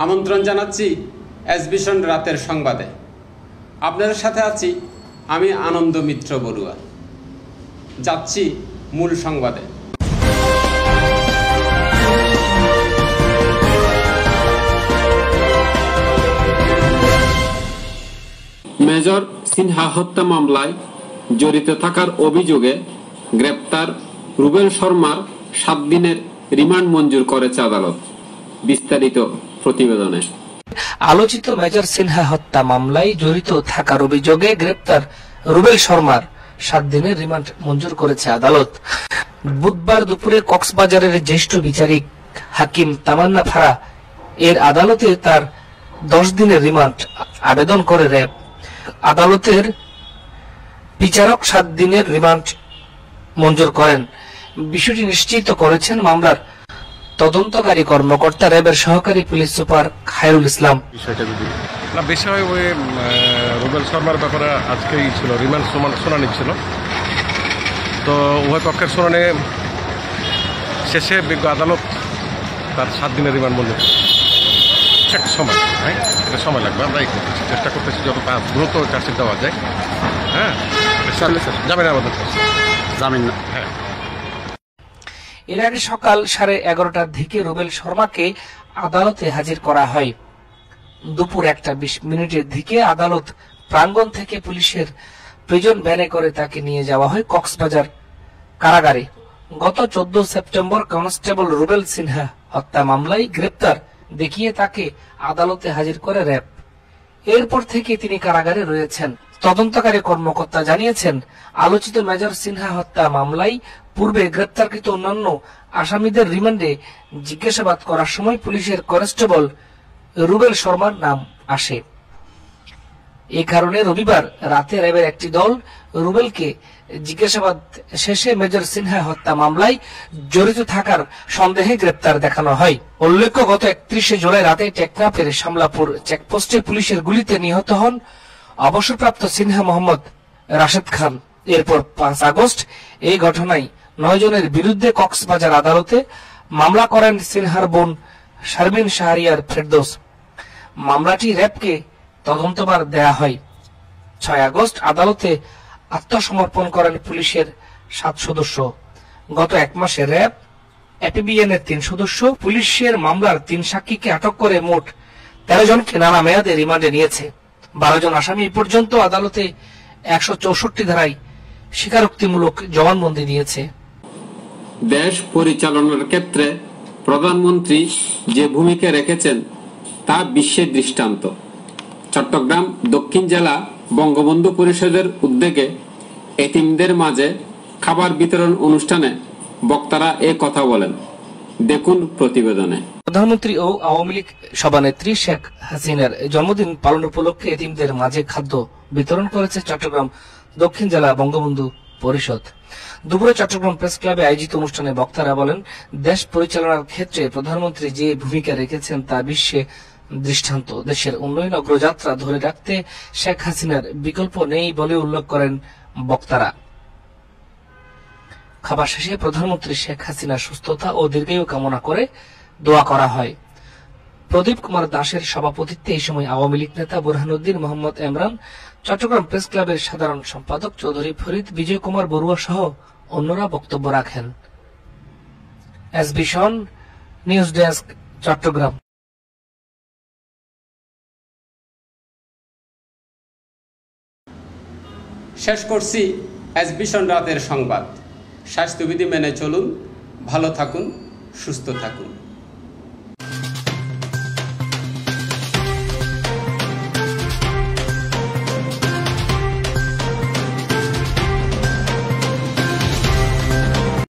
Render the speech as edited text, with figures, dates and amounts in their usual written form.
আমন্ত্রণ জানাচ্ছি এসবিশন রাতের সংবাদে। আপনাদের সাথে আছি আমি আনন্দ মিত্র বড়ুয়া। যাচ্ছি মূল সংবাদে। মেজর সিনহা হত্যা মামলায় জড়িত থাকার অভিযোগে গ্রেপ্তার রুবেল শর্মার 7 দিনের রিমান্ড মঞ্জুর করেছে আদালত। বিস্তারিত প্রতিবেদনে। আলোচিত মেজর সিনহা হত্যা মামলায় জড়িত থাকার অভিযোগে গ্রেপ্তার রুবেল শর্মার 7 দিনের রিমান্ড মঞ্জুর করেছে আদালত। বুধবার দুপুরে কক্সবাজারের জ্যেষ্ঠ বিচারিক হাকিম তামান্না ফারা এর আদালতে তার 10 দিনের রিমান্ড আবেদন করে র্যাব। আদালতের বিচারক 7 দিনের রিমান্ড মঞ্জুর করেন। বিষয়টি নিশ্চিত করেছেন মামলার তদন্তকারী কর্মকর্তা র্যাবের সহকারী পুলিশ সুপার খায়রুল ইসলাম। বিষয় ওই রুবেল শর্মার ব্যাপারে আজকেই ছিল রিমান্ড শুনানি ছিল। তো উভয় পক্ষের শুনানি শেষে বিজ্ঞ আদালত তার 7 দিনের রিমান্ড মঞ্জুর সময় এটা সময় লাগবে। আমরা চেষ্টা করতেছি যত দ্রুত চার্জশিট দেওয়া যায়। হ্যাঁ, জামিন আবেদন জামিন না। হ্যাঁ, এর আগে সকাল 11:30টার দিকে রুবেল শর্মাকে আদালতে হাজির করা হয়। দুপুর 1:20 দিকে আদালত প্রাঙ্গণ থেকে পুলিশের প্রিজন ভ্যানে করে তাকে নিয়ে যাওয়া হয় কক্সবাজার কারাগারে। গত 14 সেপ্টেম্বর কনস্টেবল রুবেল সিনহা হত্যা মামলায় গ্রেপ্তার দেখিয়ে তাকে আদালতে হাজির করে র্যাব। এরপর থেকে তিনি কারাগারে রয়েছেন। তদন্তকারী কর্মকর্তা জানিয়েছেন, আলোচিত মেজর সিনহা হত্যা মামলায় পূর্বে গ্রেপ্তারকৃত অন্যান্য আসামিদের রিমান্ডে জিজ্ঞাসাবাদ করার সময় পুলিশের কনস্টেবল রুবেল শর্মার নাম আসে। এ কারণে রবিবার রাতে র্যাবের একটি দল রুবেলকে জিজ্ঞাসাবাদ শেষে মেজর সিনহা হত্যা মামলায় জড়িত থাকার সন্দেহে গ্রেপ্তার দেখানো হয়। উল্লেখ্য, গত 31 জুলাই রাতে টেকনাফের শামলাপুর চেকপোস্টে পুলিশের গুলিতে নিহত হন অবসরপ্রাপ্ত সিনহা মোহাম্মদ রাশেদ খান। এরপর 5 আগস্ট এই ঘটনায় 9 জনের বিরুদ্ধে কক্সবাজার আদালতে মামলা করেন সিনহার বোন শারমিন শাহরিয়ার ফেরদৌস। মামলাটি র্যাবকে তদন্তভার দেয়া হয়। 6 আগস্ট আদালতে আত্মসমর্পণ করেন পুলিশের 7 সদস্য। গত 1 মাসে র্যাব, এপিবিএন এর 3 সদস্য, পুলিশের মামলার 3 সাক্ষীকে আটক করে মোট 13 জনকে নানা মেয়াদে রিমান্ডে নিয়েছে। 12 জন আসামি এ পর্যন্ত আদালতে 164 ধারায় স্বীকারোক্তিমূলক জবানবন্দি দিয়েছে। দেশ পরিচালনার ক্ষেত্রে প্রধানমন্ত্রী যে ভূমিকা রেখেছেন তা বিশ্বের দৃষ্টান্ত। চট্টগ্রাম দক্ষিণ জেলা বঙ্গবন্ধু পরিষদের উদ্যোগে এতিমদের মাঝে খাবার বিতরণ অনুষ্ঠানে বক্তারা এ কথা বলেন। দেখুন প্রতিবেদনে। প্রধানমন্ত্রী ও আওয়ামী লীগ সভানেত্রী শেখ হাসিনার জন্মদিন পালন উপলক্ষে এতিমদের মাঝে খাদ্য বিতরণ করেছে চট্টগ্রাম দক্ষিণ জেলা বঙ্গবন্ধু পরিষদ। দুপুরে চট্টগ্রাম প্রেস ক্লাবে আয়োজিত অনুষ্ঠানে বক্তারা বলেন, দেশ পরিচালনার ক্ষেত্রে প্রধানমন্ত্রী যে ভূমিকা রেখেছেন তা বিশ্বে দৃষ্টান্ত। দেশের উন্নয়ন অগ্রযাত্রা ধরে রাখতে শেখ হাসিনার বিকল্প নেই বলে উল্লেখ করেন বক্তারা। খাবার শেষে প্রধানমন্ত্রী শেখ হাসিনার সুস্থতা ও দীর্ঘায়ু কামনা করে দোয়া করা হয়। প্রদীপ কুমার দাসের সভাপতিত্বে এই সময় আওয়ামী লীগ নেতা বুরহানুদ্দিন মোহাম্মদ এমরান, চট্টগ্রাম প্রেস ক্লাবের সাধারণ সম্পাদক চৌধুরী ফরিদ বিজয় কুমার বড়ুয়া সহ অন্যরা বক্তব্য রাখেন। এসবিশন নিউজ ডেস্ক, চট্টগ্রাম। শেষ করছি এসবিশন রাতের সংবাদ। স্বাস্থ্যবিধি মেনে চলুন, ভালো থাকুন, সুস্থ থাকুন।